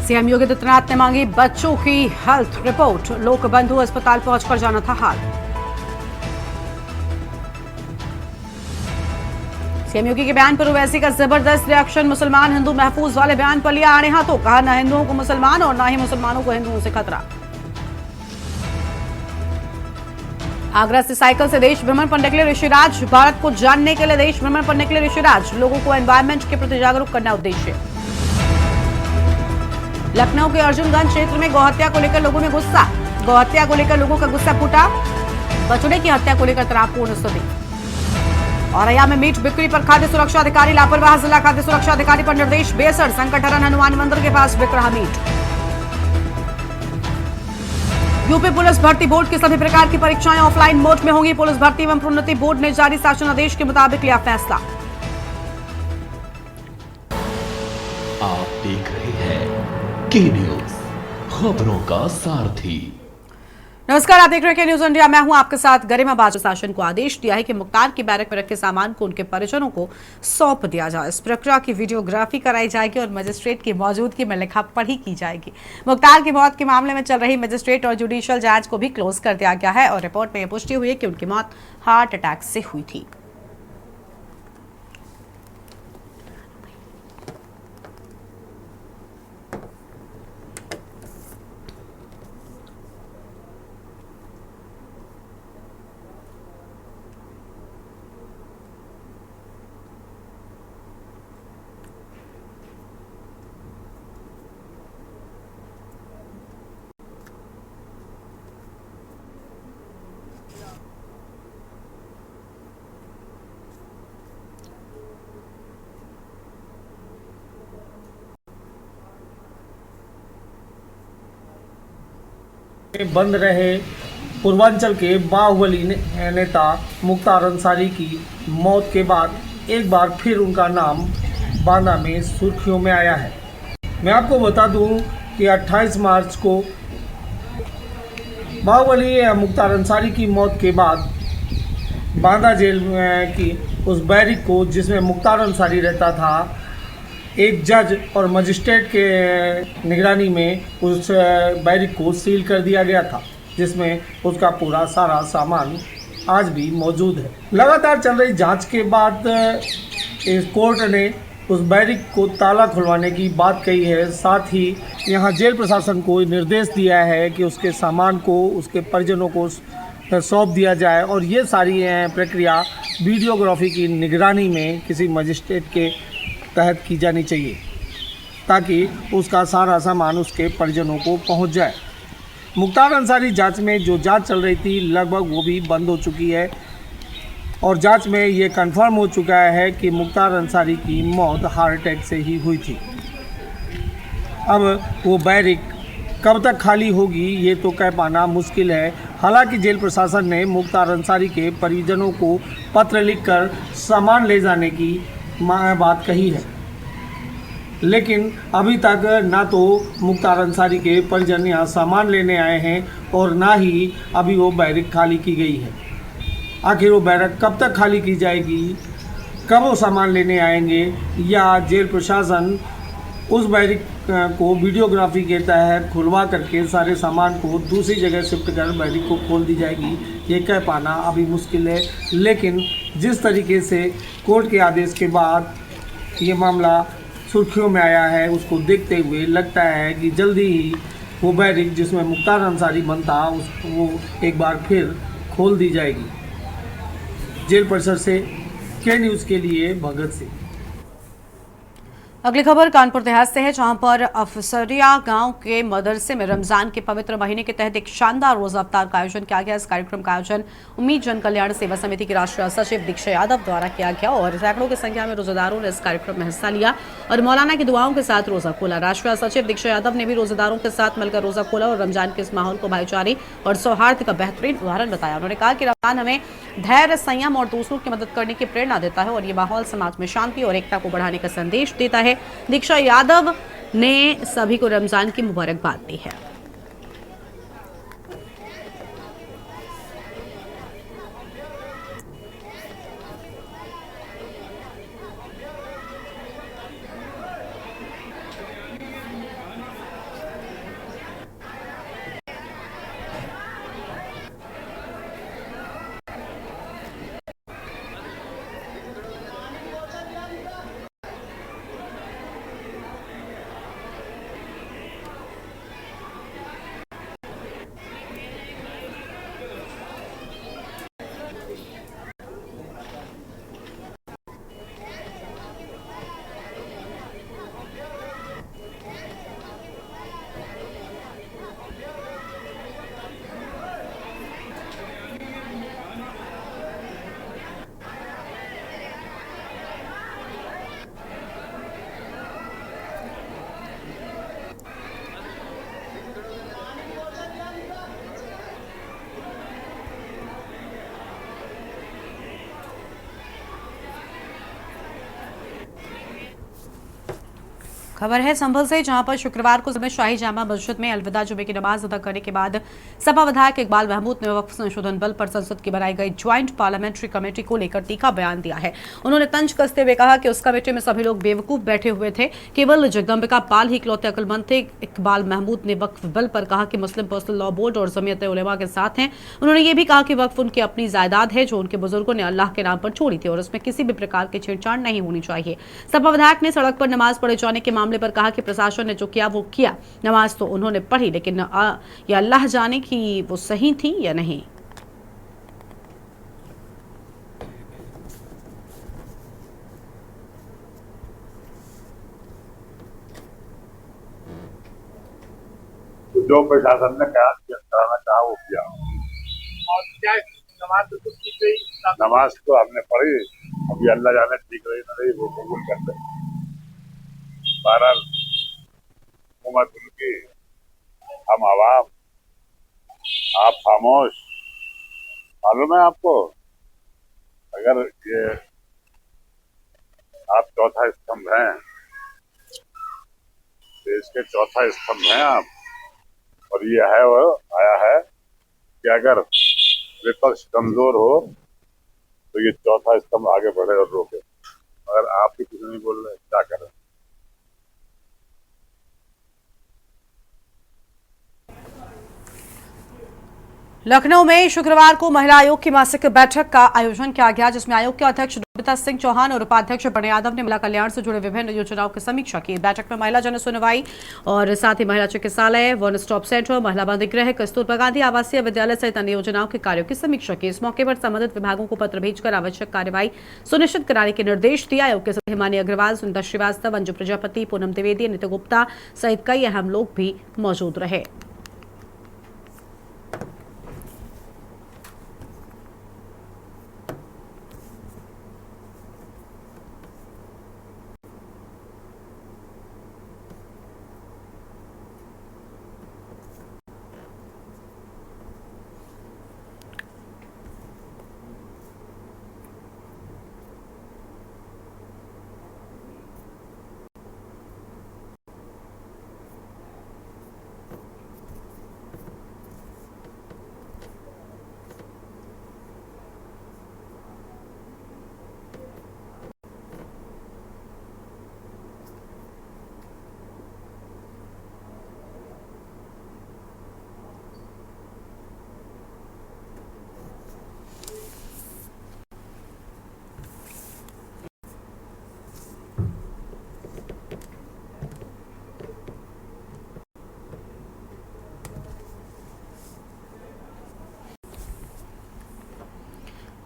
CM Yogi Adityanath ने मांगी बच्चों की हेल्थ रिपोर्ट, लोकबंधु अस्पताल पहुंचकर जाना था हाल। सीएम योगी के बयान पर ओवैसी का जबरदस्त रिएक्शन, मुसलमान हिंदू महफूज वाले बयान पर लिया आड़े हाथों, कहा न हिंदुओं को मुसलमान और न ही मुसलमानों को हिंदुओं से खतरा। आगरा से साइकिल से देश भ्रमण पर निकले ऋषिराज, भारत को जानने के लिए देश भ्रमण पर निकले ऋषिराज, लोगों को एनवायरमेंट के प्रति जागरूक करना उद्देश्य। लखनऊ के अर्जुनगंज क्षेत्र में गौहत्या को लेकर लोगों में गुस्सा, गौहत्या को लेकर लोगों का गुस्सा फूटा, बछड़े की हत्या को लेकर तनावपूर्ण स्थिति। औरैया में मीट बिक्री पर खाद्य सुरक्षा अधिकारी लापरवाह, जिला खाद्य सुरक्षा अधिकारी पर निर्देश, बेसर संकटहरण हनुमान मंदिर के पास बिक रहा मीट। यूपी पुलिस भर्ती बोर्ड की सभी प्रकार की परीक्षाएं ऑफलाइन मोड में होंगी, पुलिस भर्ती एवं प्रोन्नति बोर्ड ने जारी शासनादेश के मुताबिक लिया फैसला। आप देख रहे हैं के न्यूज, खबरों का सारथी। नमस्कार, आप देख रहे हैं के न्यूज इंडिया, मैं हूं आपके साथ गरिमा बाजवा। शासन को आदेश दिया है कि मुख्तार की बैरक में रखे सामान को उनके परिजनों को सौंप दिया जाए। इस प्रक्रिया की वीडियोग्राफी कराई जाएगी और मजिस्ट्रेट की मौजूदगी में लिखा पढ़ी की जाएगी। मुख्तार की मौत के मामले में चल रही मजिस्ट्रेट और जुडिशियल जांच को भी क्लोज कर दिया गया है और रिपोर्ट में यह पुष्टि हुई है कि उनकी मौत हार्ट अटैक से हुई थी। बंद रहे पूर्वांचल के बाहुबली नेता मुख्तार अंसारी की मौत के बाद एक बार फिर उनका नाम बांदा में सुर्खियों में आया है। मैं आपको बता दूं कि 28 मार्च को बाहुबली मुख्तार अंसारी की मौत के बाद बांदा जेल की उस बैरिक को जिसमें मुख्तार अंसारी रहता था, एक जज और मजिस्ट्रेट के निगरानी में उस बैरिक को सील कर दिया गया था, जिसमें उसका पूरा सारा सामान आज भी मौजूद है। लगातार चल रही जांच के बाद इस कोर्ट ने उस बैरिक को ताला खुलवाने की बात कही है। साथ ही यहां जेल प्रशासन को निर्देश दिया है कि उसके सामान को उसके परिजनों को सौंप दिया जाए और ये सारी प्रक्रिया वीडियोग्राफी की निगरानी में किसी मजिस्ट्रेट के तहत की जानी चाहिए ताकि उसका सारा सामान उसके परिजनों को पहुंच जाए। मुख्तार अंसारी जांच में जो जांच चल रही थी लगभग वो भी बंद हो चुकी है और जांच में ये कंफर्म हो चुका है कि मुख्तार अंसारी की मौत हार्ट अटैक से ही हुई थी। अब वो बैरिक कब तक खाली होगी ये तो कह पाना मुश्किल है। हालांकि जेल प्रशासन ने मुख्तार अंसारी के परिजनों को पत्र लिखकर सामान ले जाने की बात कही है, लेकिन अभी तक ना तो मुख्तार अंसारी के परिजन यहाँ सामान लेने आए हैं और ना ही अभी वो बैरक खाली की गई है। आखिर वो बैरक कब तक खाली की जाएगी, कब वो सामान लेने आएंगे, या जेल प्रशासन उस बैरक को वीडियोग्राफी के तहत खुलवा करके सारे सामान को दूसरी जगह शिफ्ट कर बैरक को खोल दी जाएगी, ये कह पाना अभी मुश्किल है। लेकिन जिस तरीके से कोर्ट के आदेश के बाद ये मामला सुर्खियों में आया है, उसको देखते हुए लगता है कि जल्दी ही वो बैरक जिसमें मुख्तार अंसारी बनता उसको एक बार फिर खोल दी जाएगी। जेल परिसर से के न्यूज़ के लिए भगत सिंह। अगली खबर कानपुर देहात से है, जहां पर अफसरिया गांव के मदरसे में रमजान के पवित्र महीने के तहत एक शानदार रोजा अफ्तार का आयोजन किया गया। इस कार्यक्रम का आयोजन उम्मीद जन कल्याण सेवा समिति के राष्ट्रीय सचिव दीक्षा यादव द्वारा किया गया और सैकड़ों की संख्या में रोजेदारों ने इस कार्यक्रम में हिस्सा लिया और मौलाना की दुआओं के साथ रोजा खोला। राष्ट्रीय सचिव दीक्षा यादव ने भी रोजेदारों के साथ मिलकर रोजा खोला और रमजान के इस माहौल को भाईचारे और सौहार्द का बेहतरीन उदाहरण बताया। उन्होंने कहा कि रमजान हमें धैर्य, संयम और दूसरों की मदद करने की प्रेरणा देता है और ये माहौल समाज में शांति और एकता को बढ़ाने का संदेश देता है। दीक्षा यादव ने सभी को रमजान की मुबारकबाद दी है। खबर है संभल से, जहां पर शुक्रवार को सुबह शाही जामा मस्जिद में अलविदा जुमे की नमाज अदा करने के बाद सपा विधायक इकबाल महमूद ने वक्फ संशोधन बिल पर संसद की बनाई गई ज्वाइंट पार्लियामेंट्री कमेटी को लेकर तीखा बयान दिया है। उन्होंने तंज कसते हुए कहा कि उस कमेटी में सभी लोग बेवकूफ बैठे हुए थे, केवल जगदम्बिका पाल ही इकलौते अक्लमंद थे। इकबाल महमूद ने वक्फ बिल पर कहा कि मुस्लिम पर्सनल लॉ बोर्ड और जमीयत उलेमा के साथ हैं। उन्होंने ये भी कहा कि वक्फ उनकी अपनी जायदाद है जो उनके बुजुर्गों ने अल्लाह के नाम पर छोड़ी थी और उसमें किसी भी प्रकार की छेड़छाड़ नहीं होनी चाहिए। सपा विधायक ने सड़क पर नमाज पढ़े जाने के मामले पर कहा कि प्रशासन ने जो किया वो किया, नमाज तो उन्होंने पढ़ी, लेकिन ये अल्लाह जाने कि वो सही थी या नहीं। जो प्रशासन ने कहा कराना चाहा वो किया। और क्या नमाज तो ठीक गई? नमाज तो हमने पढ़ी, अभी अल्लाह जाने ठीक रही ना रही वो कबूल करते। बहरहाल हुकूमत उनकी, हम आवाम, आप खामोश। मालूम है आपको, अगर ये आप चौथा स्तंभ हैं, देश के चौथा स्तंभ हैं आप, और ये है वो आया है कि अगर विपक्ष कमजोर हो तो ये चौथा स्तंभ आगे बढ़े और रोके। अगर आप भी कुछ नहीं बोल रहे, क्या करें? लखनऊ में शुक्रवार को महिला आयोग की मासिक बैठक का आयोजन किया गया, जिसमें आयोग के अध्यक्ष बबीता सिंह चौहान और उपाध्यक्ष बने यादव ने महिला कल्याण से जुड़े विभिन्न योजनाओं की समीक्षा की। बैठक में महिला जन सुनवाई और साथ ही महिला चिकित्सालय, वन स्टॉप सेंटर, महिला बंदी गृह, कस्तूरबा गांधी आवासीय विद्यालय सहित अन्य योजनाओं के कार्यों की समीक्षा की। इस मौके पर संबंधित विभागों को पत्र भेजकर आवश्यक कार्रवाई सुनिश्चित कराने के निर्देश दिए। आयोग के सदस्य हिमानी अग्रवाल, सुनीता श्रीवास्तव, अंजू प्रजापति, पूनम द्विवेदी, नीतू गुप्ता सहित कई अहम लोग भी मौजूद रहे।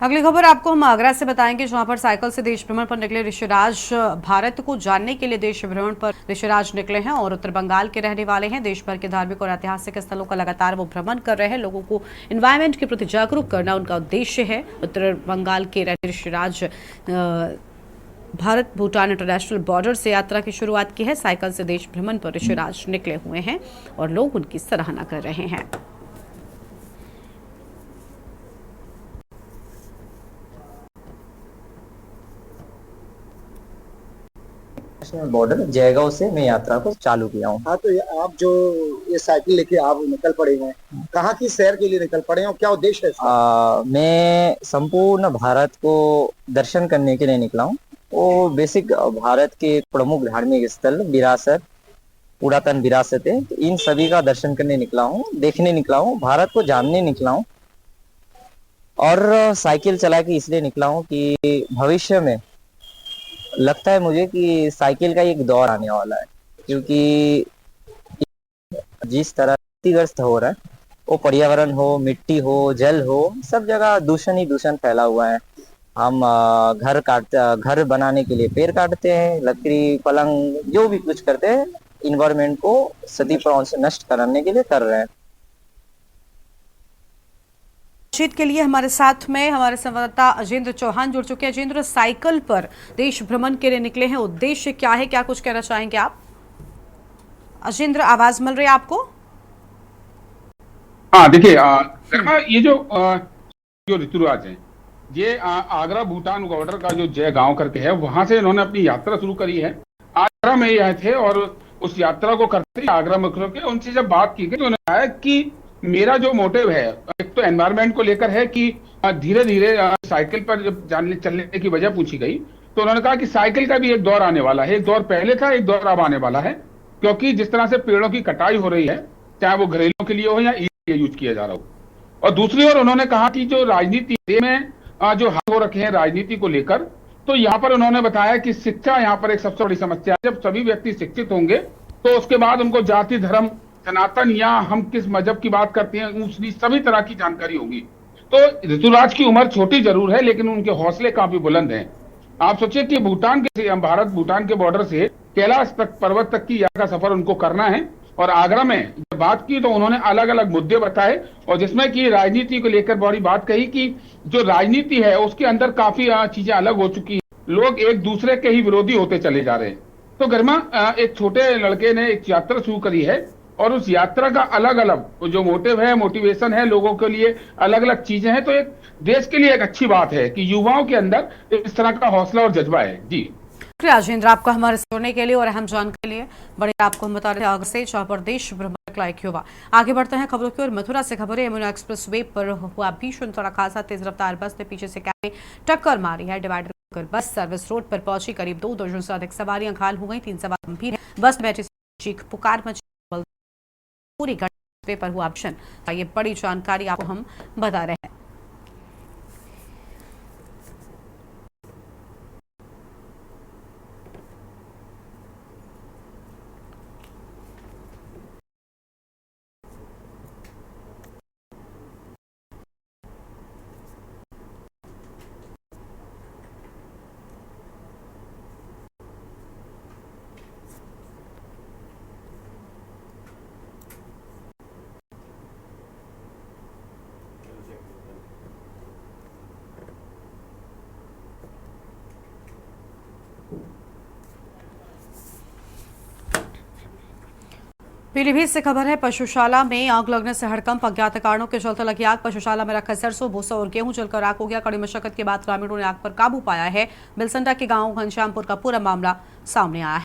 अगली खबर आपको हम आगरा से बताएंगे, जहां पर साइकिल से देश भ्रमण पर निकले ऋषिराज भारत को जानने के लिए देश भ्रमण पर ऋषिराज निकले हैं और उत्तर बंगाल के रहने वाले हैं। देश भर के धार्मिक और ऐतिहासिक स्थलों का लगातार वो भ्रमण कर रहे हैं। लोगों को एनवायरमेंट के प्रति जागरूक करना उनका उद्देश्य है। उत्तर बंगाल के रहने ऋषिराज भारत भूटान इंटरनेशनल बॉर्डर से यात्रा की शुरुआत की है। साइकिल से देश भ्रमण पर ऋषिराज निकले हुए हैं और लोग उनकी सराहना कर रहे हैं। बॉर्डर जयगांव से मैं यात्रा को चालू किया हूँ। हाँ, तो आप जो ये साइकिल लेके आप निकल पड़े हैं, कहाँ की सैर के लिए निकल पड़े हैं और क्या उद्देश्य है इसका? मैं संपूर्ण भारत को दर्शन करने के लिए निकला हूँ। वो बेसिक भारत के प्रमुख धार्मिक स्थल, विरासत, पुरातन विरासत है, तो इन सभी का दर्शन करने निकला हूँ, देखने निकला हूँ, भारत को जानने निकला हूँ। और साइकिल चला के इसलिए निकला हूँ कि भविष्य में लगता है मुझे कि साइकिल का एक दौर आने वाला है, क्योंकि जिस तरह क्षतिग्रस्त हो रहा है, वो पर्यावरण हो, मिट्टी हो, जल हो, सब जगह दूषण ही दूषण फैला हुआ है। हम घर बनाने के लिए पेड़ काटते हैं, लकड़ी, पलंग, जो भी कुछ करते हैं, इन्वायरमेंट को क्षतिपूर्ण से नष्ट करने के लिए कर रहे हैं। बातचीत के लिए हमारे साथ में हमारे संवाददाता अजेंद्र चौहान जुड़ चुके हैं। अजेंद्र, साइकिल पर देश भ्रमण के लिए निकले हैं, उद्देश्य क्या है, क्या कुछ कहना चाहेंगे आप? अजेंद्र, आवाज मिल रही है आपको? हाँ, देखिए ये जो ऋतुराज है, ये आगरा भूटान बॉर्डर का जो जय गांव करके है, वहां से इन्होंने अपनी यात्रा शुरू करी है आगरा में ही आए थे और उस यात्रा को करते ही आगरा में उतरे के उनसे जब बात की गई तो उन्होंने कहा कि मेरा जो मोटिव है एक तो एनवायरनमेंट को लेकर है कि धीरे धीरे साइकिल पर जब जाने चलने की वजह पूछी गई तो उन्होंने कहा कि साइकिल का भी एक दौर आने वाला है, एक दौर पहले था, एक दौर अब आने वाला है, क्योंकि जिस तरह से पेड़ों की कटाई हो रही है, चाहे वो घरेलू के लिए हो या यूज किया जा रहा हो। और दूसरी ओर उन्होंने कहा कि जो राजनीति में जो हाथ हो रखे हैं राजनीति को लेकर, तो यहाँ पर उन्होंने बताया कि शिक्षा यहाँ पर एक सबसे बड़ी समस्या है। जब सभी व्यक्ति शिक्षित होंगे तो उसके बाद उनको जाति, धर्म, सनातन या हम किस मजहब की बात करते हैं, ऊंच नीच सभी तरह की जानकारी होगी। तो ऋतुराज की उम्र छोटी जरूर है लेकिन उनके हौसले काफी बुलंद हैं। आप सोचिए कि भारत भूटान के बॉर्डर से कैलाश तक, पर्वत तक की यात्रा का सफर उनको करना है। और आगरा में जब बात की तो उन्होंने अलग अलग मुद्दे बताए और जिसमें कि राजनीति को लेकर बड़ी बात कही कि जो राजनीति है उसके अंदर काफी चीजें अलग हो चुकी है, लोग एक दूसरे के ही विरोधी होते चले जा रहे हैं। तो गरिमा, एक छोटे लड़के ने एक यात्रा शुरू करी है और उस यात्रा का अलग अलग जो मोटिव है, मोटिवेशन है, लोगों के लिए अलग अलग चीजें हैं। तो एक देश के लिए एक अच्छी बात है कि युवाओं के अंदर इस तरह का हौसला और जज्बा है। जी राजेंद्र, आपको हमारे सुनने के लिए और अहम जानकारी के लिए बड़े आपको हम बता रहे थे आगरा से जहां पर देश भ्रमण का एक युवा। आगे बढ़ते हैं खबरों की ओर। मथुरा से खबरें। यमुना एक्सप्रेस वे पर हुआ भीषण सड़क हादसा। तेज रफ्तार बस ने पीछे से कार में टक्कर मारी है। डिवाइडर कर बस सर्विस रोड पर पहुंची। करीब 2 दर्जन से अधिक सवारियां घायल हो गई, 3 सवार गंभीर है। बस में बैठी चीख पुकार मची। पूरी घटना पर हुआ भीषण। ये बड़ी जानकारी आपको हम बता रहे हैं। पीलीभीत से खबर है। पशुशाला में आग लगने से हड़कंप। अज्ञात कारणों के चलते लगी आग। पशुशाला में रखा सरसों, भूसा और गेहूं जलकर राख हो गया। कड़ी मशक्कत के बाद ग्रामीणों ने आग पर काबू पाया है। बिलसंडा के गांव घनश्यामपुर का पूरा मामला सामने आया है।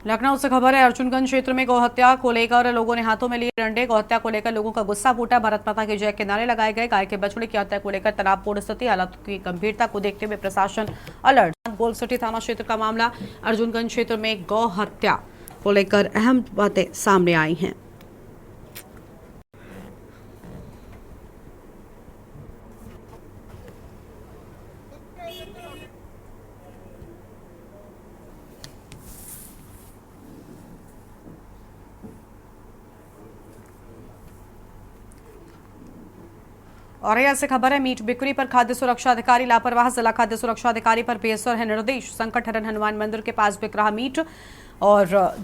लखनऊ से खबर है। अर्जुनगंज क्षेत्र में गौहत्या को लेकर लोगों ने हाथों में लिए डंडे। गौहत्या को लेकर लोगों का गुस्सा फूटा। भारत माता की जय के नारे लगाए गए। गाय के बछड़े की हत्या को लेकर तनावपूर्ण स्थिति। हालात की गंभीरता को देखते हुए प्रशासन अलर्ट। गोल्ड सिटी थाना क्षेत्र का मामला। अर्जुनगंज क्षेत्र में गौ हत्या को लेकर अहम बातें सामने आई हैं। और यह से खबर है। मीट बिक्री पर खाद्य सुरक्षा अधिकारी लापरवाह। जिला खाद्य सुरक्षा अधिकारी पर बेअसर है निर्देश। संकट हरण हनुमान मंदिर के पास बिक रहा मीट और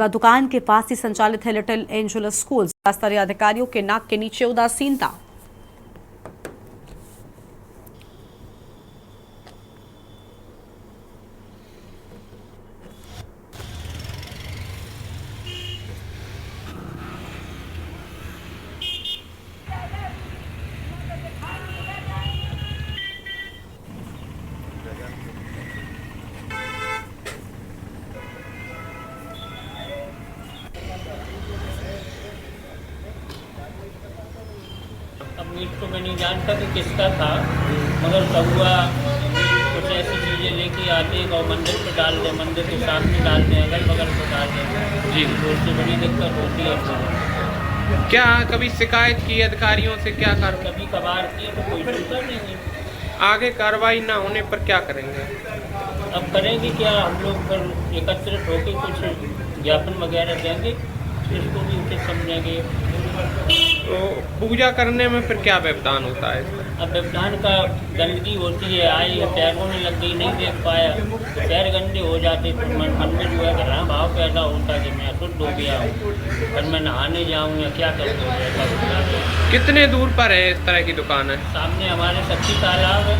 दुकान के पास ही संचालित है लिटिल एंजल स्कूल। जिला स्तरीय अधिकारियों के नाक के नीचे उदासीनता। अब मीट तो मैं नहीं जानता कि किसका था, मगर कौआ कुछ ऐसी चीज़ें लेके आते हैं और मंदिर पे डाल दें, मंदिर के सामने डाल दें, अगल बगल पे डाल दें जी, तो उससे बड़ी दिक्कत होती है। क्या कभी शिकायत की अधिकारियों से? क्या कभी कभार की तो कोई सुनता नहीं है। आगे कार्रवाई ना होने पर क्या करेंगे? अब करेंगे क्या, हम लोग फिर एकत्रित होकर कुछ ज्ञापन वगैरह देंगे, इसको भी उचित समझेंगे। तो पूजा करने में फिर क्या व्यवधान होता है? अब व्यवधान का गंदगी होती है, आई पैरों में लग गई, नहीं देख पाया, पैर गंदे हो जाते, तो मन में जो है घृणा भाव पैदा होता है कि मैं अशुद्ध हो गया हूँ, फिर मैं नहाने जाऊँ या क्या करूँ। कितने दूर पर है इस तरह की दुकान है? सामने हमारे सब्जी तालाब है,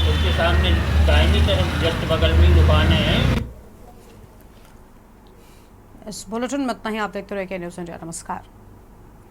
उसके सामने दाहिनी तरफ जस्ट बगल में दुकानें हैं। इस बुलेटिन में इतना ही। आप देखते रहिए के न्यूज़ इंडिया। नमस्कार।